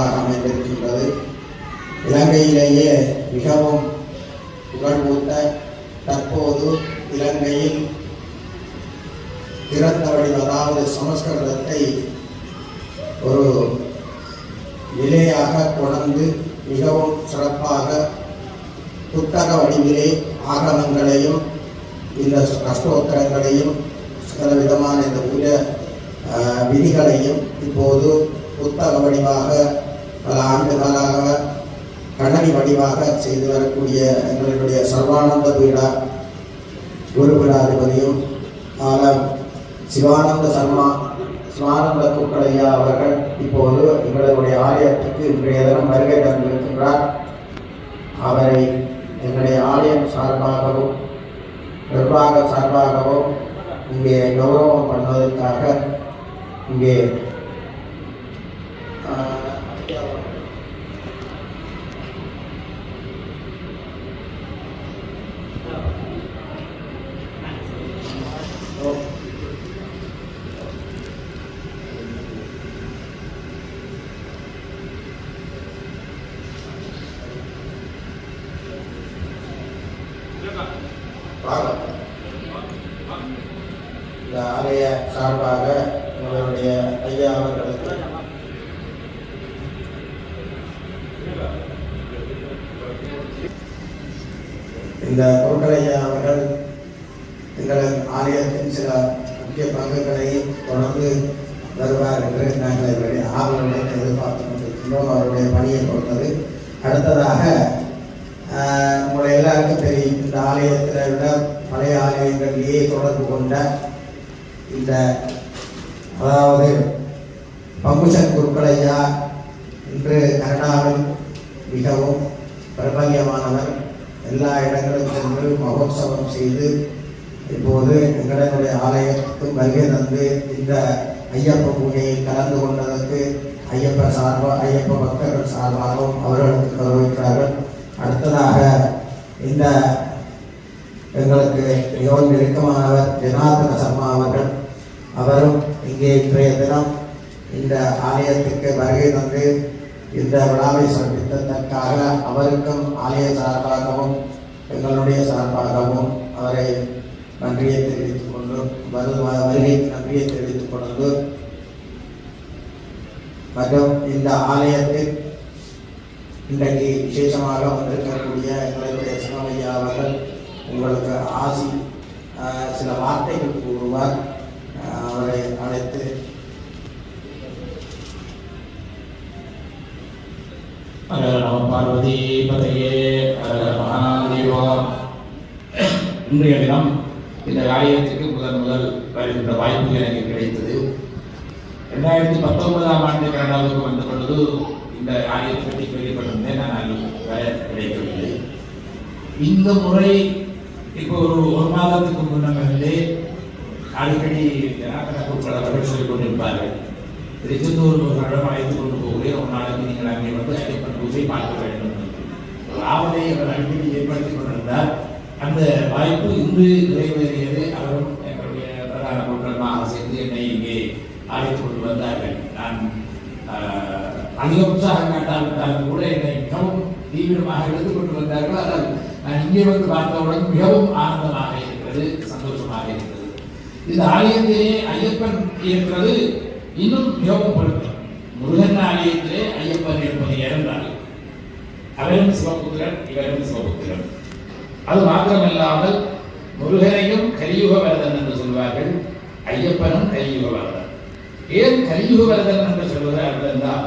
அமைந்திருக்கின்றது. இலங்கையிலேயே மிகவும் புகழ்பூத்த தற்போது இலங்கையில் திறந்த வடிவ அதாவது சமஸ்கிருதத்தை ஒரு நிலையாக கொண்டு மிகவும் சிறப்பாக புத்தக வடிவிலே ஆகமங்களையும் இந்த அஷ்டோத்திரங்களையும் சில விதமான இந்த உய விதிகளையும் இப்போது புத்தக வடிவாக பல ஆண்டுகளாக கணனி வடிவாக செய்து வரக்கூடிய எங்களுடைய சர்வானந்த பீடா குருபீடாதிபதியும் சிவானந்த சிவானந்த குக்களையா அவர்கள் இப்போது எங்களுடைய ஆலயத்துக்கு இன்றைய தினம் வருகை தந்திருக்கின்றார். அவரை எங்களுடைய ஆலயம் சார்பாகவும் நிர்வாக சார்பாகவும் இங்கே கௌரவம் பண்ணுவதற்காக இங்கே இந்த ஆலய சார்பாக உங்களுடைய ஐயா அவர்களுக்கு இந்த பொருட்களையா அவர்கள் எங்கள் ஆலயத்தின் சில முக்கிய பங்குகளை தொடர்ந்து வருவார் என்று நாங்கள் இவருடைய ஆவலுடன் எதிர்பார்த்து கொண்டிருக்கின்றோம். அவருடைய பணியை பொறுத்தது. அடுத்ததாக உங்களை எல்லாருக்கும் தெரியும், இந்த ஆலயத்தில் விட பழைய ஆலயங்களிலேயே தொடர்பு கொண்ட இந்த அதாவது பங்குஷன் குருக்களையா இன்று கனடாவில் மிகவும் பிரபல்யமானவர். எல்லா இடங்களும் சென்று மகோத்சவம் செய்து இப்போது எங்களுடைய ஆலயத்துக்கும் வருகை தந்து இந்த ஐயப்ப பூஜையில் கலந்து கொண்டதற்கு ஐயப்ப பக்தர்கள் சார்பாகவும் அவர்களுக்கு கௌரவிக்கிறார்கள். அடுத்ததாக இந்த எங்களுக்கு மிகவும் நெருக்கமானவர் ஜனார்தன சர்மா அவர்கள், அவரும் இங்கே இன்றைய தினம் இந்த ஆலயத்துக்கு வருகை தந்து இந்த விழாவை சிறப்பித்ததற்காக அவருக்கும் ஆலய சார்பாகவும் எங்களுடைய சார்பாகவும் அவரை நன்றியை தெரிவித்துக் கொண்டு வருகைக்கு நன்றியை தெரிவித்துக் கொண்டு மற்றும் இந்த ஆலயத்தில் இன்றைக்கு விசேஷமாக வந்திருக்கக்கூடிய எங்களுடைய சிவமையா அவர்கள் உங்களுக்கு ஆசி சில வார்த்தைகள் கூறுவார். அவரை அழைத்து பார்வதி பதையே மகாதேவா. இன்றைய தினம் இந்த ஆலயத்துக்கு முதல் வருகின்ற வாய்ப்பு எனக்கு கிடைத்தது. 2019ஆம் ஆண்டு கனடாவுக்கு வந்த பொழுது இந்த ஆலயத்தை பற்றி கேள்விப்பட்டிருந்தேன். நான் கிடைக்கவில்லை. இந்த முறை இப்போ ஒரு மாதத்துக்கு முன்னே அடிக்கடி அவர்கள் சொல்லிக் கொண்டிருப்பார்கள், திருச்செந்தூர் ஒரு இடம் அழைத்துக் கொண்டு போகிறேன், ஒரு நாளைக்கு நீங்கள் அங்கே வந்து ஐயப்பன் பூஜை பார்க்க வேண்டும் ஒரு ஆவலை அவர் அடிக்கடி ஏற்படுத்திக் கொண்டிருந்தார். அந்த வாய்ப்பு இன்று நிறைவேறியது. அவரும் எங்களுடைய பிரதான பொருட்களுமாக சேர்ந்து என்னை இங்கே அழைத்துக் கொண்டு வந்தார்கள். நான் அதிக உற்சாகம் காட்டாவிட்டாலும் கூட என்னை மிகவும் தீவிரமாக எடுத்துக் கொண்டு வந்தார்கள். அதால் நான் இங்கே வந்து பார்த்தவுடன் மிகவும் ஆனந்தமாக இருக்கிறது, சந்தோஷமாக இருக்கிறது. இந்த ஆலயத்திலே ஐயப்பன் இருக்கிறது இன்னும் மிகவும் பொருத்தம். முருகன் ஆலயத்திலே ஐயப்பன் இருப்பது இரண்டால் அவரும் சிவபுத்திரன், இவரும் சிவபுத்திரன். அது மாத்திரமல்லாமல் முருகனையும் கலியுக வரதன் என்று சொல்வார்கள், ஐயப்பனும் கலியுக வரதன். ஏன் கலியுக வரதன் என்று சொல்வது அப்படின்னால்,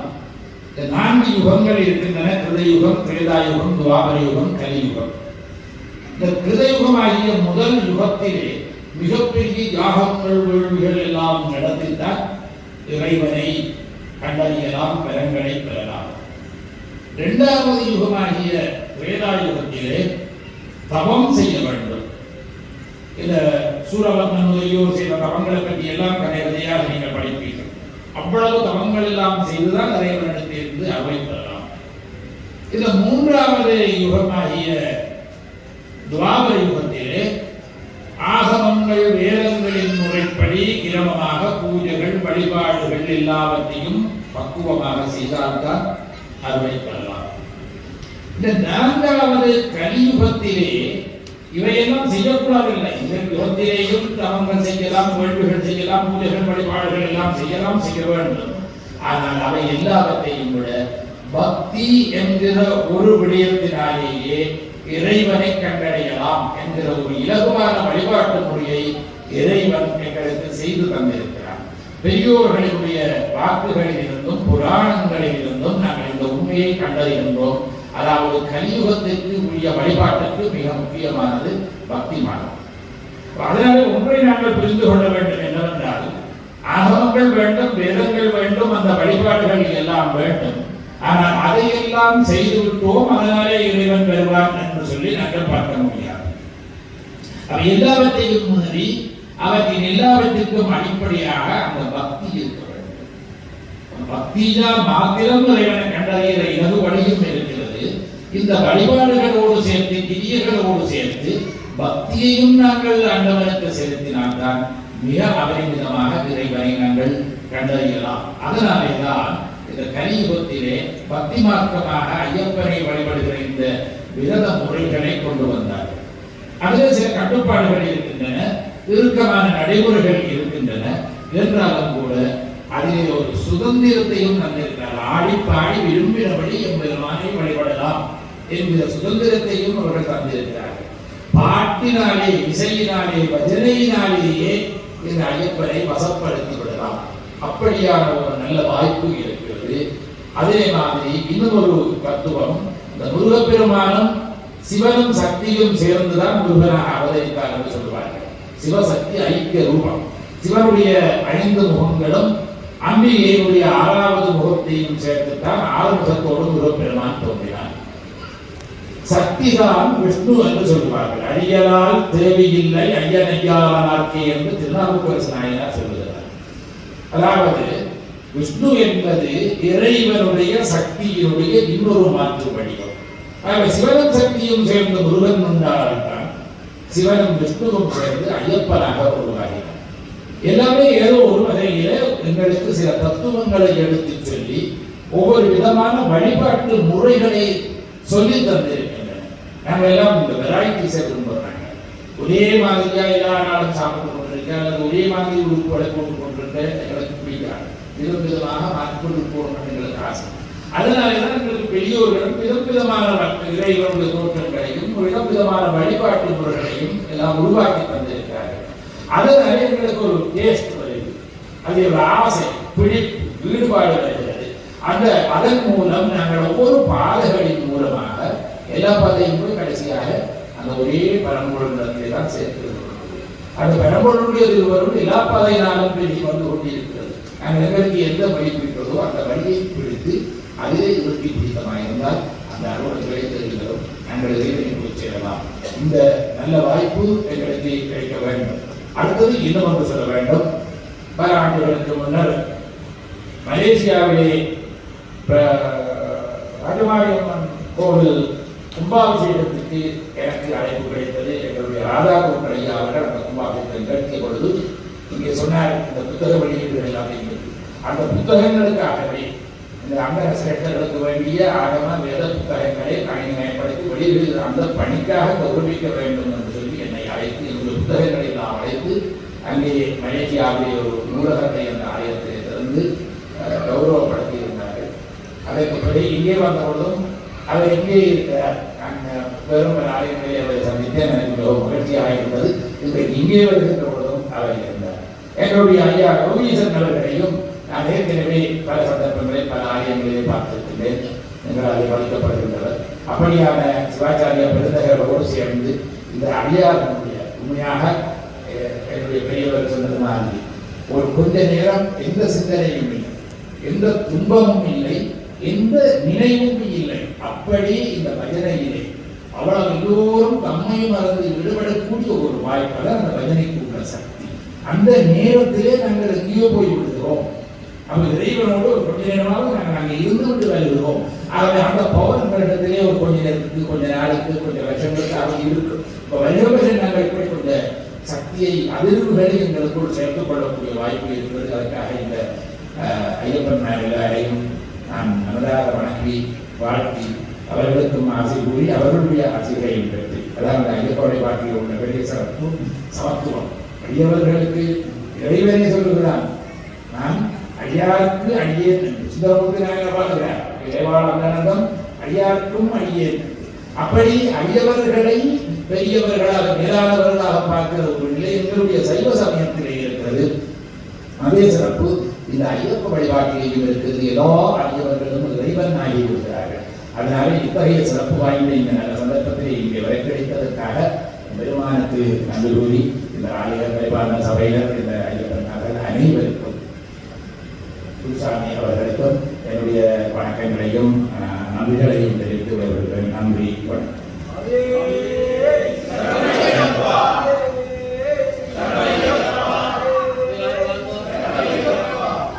இந்த 4 யுகங்கள் இருக்கின்றன. கிருதயுகம், திரேதாயுகம், துவாபர யுகம், கலியுகம். இந்த கிருதயுகமாகிய முதல் யுகத்திலே மிகப்பெரிய யாகங்கள் வேள்விகள் எல்லாம் நடத்தித்தான் இறைவனை கண்டறியலாம், பலன்களை பெறலாம். 2வது யுகமாகிய திரேதாயுகத்திலே தவம் செய்ய வேண்டும். இந்த சூரவர்மன் முதலியோர் செய்த தவங்களை பற்றி எல்லாம் கதையாக நீங்கள் படிப்பீர்கள். அவ்வளவு தவங்கள் எல்லாம் செய்துதான் இறைவனிடத்திலிருந்து அவை பெறலாம். இந்த 3வது யுகமாகிய துவாபர யுகத்திலே ஆகமங்கள் வேதங்களின் முறைப்படி கிரமமாக பூஜைகள் வழிபாடுகள் எல்லாவற்றையும் பக்குவமாக செய்தால்தான் அருளை பெறலாம். இந்த 4வது கலியுகத்திலே இவையெல்லாம் செய்யக்கூடாதில்லை. இந்த யுகத்திலேயும் தவங்கள் செய்யலாம், வேள்விகள் செய்யலாம், பூஜைகள் வழிபாடுகள் எல்லாம் செய்யலாம், செய்ய வேண்டும். ஆனால் அவை எல்லாவற்றையும் விட பக்தி என்கிற ஒரு விடயத்தினாலேயே இறைவனை கண்டடையலாம் என்கிற ஒரு இலகுவான வழிபாட்டு முறையை இறைவன் எங்களுக்கு செய்து தந்திருக்கிறார். பெரியோர்களுடைய வாக்குகளில் இருந்தும் புராணங்களில் இருந்தும் நாங்கள் இந்த உண்மையை கண்டறிகின்றோம். அதாவது கலியுகத்திற்கு உரிய வழிபாட்டுக்கு மிக முக்கியமானது பக்தி மார்க்கம். அதனால ஒன்றை நாங்கள் புரிந்து கொள்ள வேண்டும் என்னவென்றால், ஆகமங்கள் வேண்டும், வேதங்கள் வேண்டும், அந்த வழிபாடுகள் எல்லாம் வேண்டும். ஆனால் அதையெல்லாம் செய்து விட்டோம், அதனாலே இறைவன் பெறுவான் என்று சொல்லி நாங்கள் பார்க்க முடியாது. அவை எல்லாவற்றையும் மீறி அவற்றின் எல்லாவற்றிற்கும் அடிப்படையாக அந்த பக்தி இருக்க வேண்டும். பக்திதான் மாத்திரம் இறைவனை கண்டறிகிற இலகு வழியும் இருக்கிறது. இந்த வழிபாடுகளோடு சேர்த்து, கிரியைகளோடு சேர்த்து பக்தியையும் நாங்கள் ஆண்டவனுக்கு செலுத்தினால்தான் மிக அபரிமிதமாக இறைவனை நாங்கள் கண்டறியலாம். அதனாலேதான் இந்த கலியுகத்திலே பக்தி மார்க்கமாக ஐயப்பனை வழிபடுகிற இந்த விரத முறைகளை கொண்டு வந்தார்கள். அதில் சில கட்டுப்பாடுகள் இருக்கின்றன, இறுக்கமான நடைமுறைகள் இருக்கின்றன. என்றாலும் கூட அதிலே ஒரு சுதந்திரத்தையும் தந்திருக்கிறார். ஆடி பாடி விரும்பினபடி எம்பெருமானை வழிபடலாம் என்கிற சுதந்திரத்தையும் அவர்கள் தந்திருக்கிறார்கள். பாட்டினாலே, இசையினாலே, பஜனையினாலேயே இந்த ஐயப்பனை வசப்படுத்தி விடலாம். அப்படியான ஒரு நல்ல வாய்ப்பு இருக்கிறது. அதே மாதிரி இன்னும் ஒரு தத்துவம், இந்த முருகப்பெருமானும் சிவனும் சக்தியும் சேர்ந்துதான் முருகனாக அவதரித்தார் என்று சொல்வார்கள். சிவசக்தி ஐக்கிய ரூபம். சிவனுடைய 5 முகங்களும் அம்பிகையுடைய 6வது முகத்தையும் சேர்த்துத்தான் 6 முகத்தோடு முருகப்பெருமான் தோன்றினார். சக்திதான் விஷ்ணு என்று சொல்வார்கள். அடியலால் தேவையில்லை ஐயனையானார்க்கே என்று திருநாவுக்கரசு நாயனார் சொல்லுகிறார். அதாவது விஷ்ணு என்பது இறைவனுடைய சக்தியினுடைய இன்னொரு மாற்று வடிவம். சிவனும் சக்தியும் சேர்ந்த முருகன் உண்டால்தான் சிவனும் விஷ்ணுவும் சேர்ந்து ஐயப்பனாக உருவாகினார். எல்லாமே ஏதோ ஒரு வகையில எங்களுக்கு சில தத்துவங்களை எடுத்து சொல்லி ஒவ்வொரு விதமான வழிபாட்டு முறைகளை சொல்லி தந்திருக்கின்றன. நாங்கள் எல்லாம் இந்த வெரைட்டிஸை விரும்புகிறாங்க. ஒரே மாதிரியா எல்லா நாளும் சாப்பிட்டு கொண்டிருக்க அல்லது ஒரே மாதிரி உறுப்புகளை போட்டு கொண்டிருக்க எங்களுக்கு பிடிக்காது. விதம் விதமாக மாற்றிக்கொண்டு போகணும் எங்களுக்கு ஆசை. அதனாலதான் எங்களுக்கு பெரியோர்களும் விதவிதமான இறைவனுடைய தோற்றங்களையும் விதவிதமான வழிபாட்டு முறைகளையும் எல்லாம் உருவாக்கி தந்திருக்கிறார்கள். அதனால எங்களுக்கு ஒரு டேஸ்ட் வருது, அது ஒரு ஆசை, பிடிப்பு, ஈடுபாடு வருகிறது. அதன் மூலம் நாங்கள் ஒவ்வொரு பாதைகளின் மூலமாக எல்லா பாதையும் போய் கடைசியாக அந்த ஒரே பரம்பொருளத்தை தான் சேர்க்கிறது. அந்த பரம்பொருளுடைய இருவரும் எல்லா பாதையினாலும் பெருகி வந்து கொண்டிருக்கிறது. நாங்கள் எங்களுக்கு எந்த வழி பிடிக்கிறதோ அந்த வழியை பிடித்து அதிலே இறுதி பிடித்தமாயிருந்தால் அந்த அறுவடைகளை தெரிகிறோம், நாங்கள் இறைவனை போய் சேரலாம். இந்த நல்ல வாய்ப்பு எங்களுக்கு கிடைக்க வேண்டும். அடுத்தது இன்னும் ஒன்று சொல்ல வேண்டும். பல ஆண்டுகளுக்கு முன்னர் மலேசியாவிலே ராஜமாரியம்மன் கோவில் கும்பாபிஷேகத்துக்கு எனக்கு அழைப்பு கிடைத்தது. எங்களுடைய ராதா கோட்டையா அவர்கள் அந்த கும்பாபிஷேகம் கேட்கிற பொழுது இங்கே சொன்னார், இந்த புத்தக வெளியீடுகள் எல்லாமே அந்த புத்தகங்களுக்காகவே இந்த அங்க சிரேஷ்டர்களுக்கு வேண்டிய ஆகம வேத புத்தகங்களை கணினிமயப்படுத்தி வெளியிடுகிற அந்த பணிக்காக கௌரவிக்க வேண்டும் என்று சொல்லி என்னை அழைத்து என்னுடைய புத்தகங்களை எல்லாம் அழைத்து அங்கே மலேசியாவிலே ஒரு நூலகத்தை அந்த ஆலயத்திலே திறந்து கௌரவப்படுத்தி இருந்தார்கள். அதற்கு இங்கே வந்த பொழுதும் அவர் இங்கே இருக்கிறார். பெரும் ஆலயங்களிலே அவரை சந்தித்தேன். எனக்கு மிகவும் மகிழ்ச்சியாக இருந்தது. இன்றைக்கு இங்கே வருகின்ற பொழுதும் அவர் இருந்தார். எங்களுடைய ஐயா கௌரீசன் அவர்களையும் நான் ஏற்கனவே பல சந்தர்ப்பங்களை பல ஆலயங்களிலே பார்த்திருக்கின்றேன். எங்களாலே வளர்க்கப்படுகின்றவர். அப்படியான சிவாச்சாரிய பெருந்தகரோடு சேர்ந்து இந்த அடியார்களுடைய உண்மையாக என்னுடைய பெரியவர் சொன்னது மாதிரி ஒரு கொஞ்ச நேரம் எந்த சிந்தனையும் இல்லை, எந்த துன்பமும் இல்லை, எந்த நினைவும் இல்லை. அப்படி இந்த பஜனையிலே அவ்வளவு எல்லோரும் தம்மையும் மறந்து விடுபடக்கூடிய ஒரு வாய்ப்பாக அந்த பஜனைக்கு உள்ள சக்தி. அந்த நேரத்திலே நாங்கள் எங்கேயோ போய் விடுகிறோம். அவங்க இறைவனோடு ஒரு கொஞ்ச நேரமாக நாங்கள் அங்கே இருந்து விட்டு வருகிறோம். ஆகவே அந்த பௌரங்களிடத்திலே ஒரு கொஞ்ச நேரத்துக்கு, கொஞ்ச நாளுக்கு, கொஞ்சம் வருஷங்களுக்கு அவங்க இருக்கும். இப்போ வருகிற நாங்கள் இப்படி கொஞ்சம் சக்தியை அதிர்வுகளை எங்களுக்குள் சேர்த்துக் கொள்ளக்கூடிய வாய்ப்பு இருக்கிறது. அதற்காக இந்த ஐயப்பன் எல்லாரையும் நான் மனதாக வணங்கி வாழ்த்தி அவர்களுக்கும் ஆசை கூறி அவர்களுடைய ஆசைகளையும் பெற்று அதாவது ஐயப்ப வழிபாட்டில் உள்ள பெரிய சிறப்பு சமத்துவம். அடியவர்களுக்கு இறைவனே சொல்லுகிறான், நான் அடியாருக்கு அடியேன் சுந்தரமூர்த்தி நாயகர் பார்க்கிறார் இறைவாளம் அடியாருக்கும் அடியேன். அப்படி அடியவர்களை பெரியவர்களாக மேலானவர்களாக பார்க்கிற ஒரு நிலை எங்களுடைய சைவ சமயத்திலே இருக்கிறது. அதே சிறப்பு இந்த ஐயப்ப வழிபாட்டிலேயும் இருக்கிறது. எல்லா அடியவர்களும் இறைவன் ஆகி இருக்கிறார்கள். அதனால இத்தகைய சிறப்பு வாய்ந்த இந்த நல்ல சந்தர்ப்பத்திலே இங்கே வரை கிடைத்ததற்காக பெருமானுக்கு நன்றி கூறி இந்த ஆலய பரிபாலன சபையினர் இந்த ஐயப்பன் அனைவருக்கும் குருசாமி அவர்களுக்கும் என்னுடைய வணக்கங்களையும் நன்றிகளையும் தெரிவித்து வருகிறேன். நன்றி, வணக்கம்.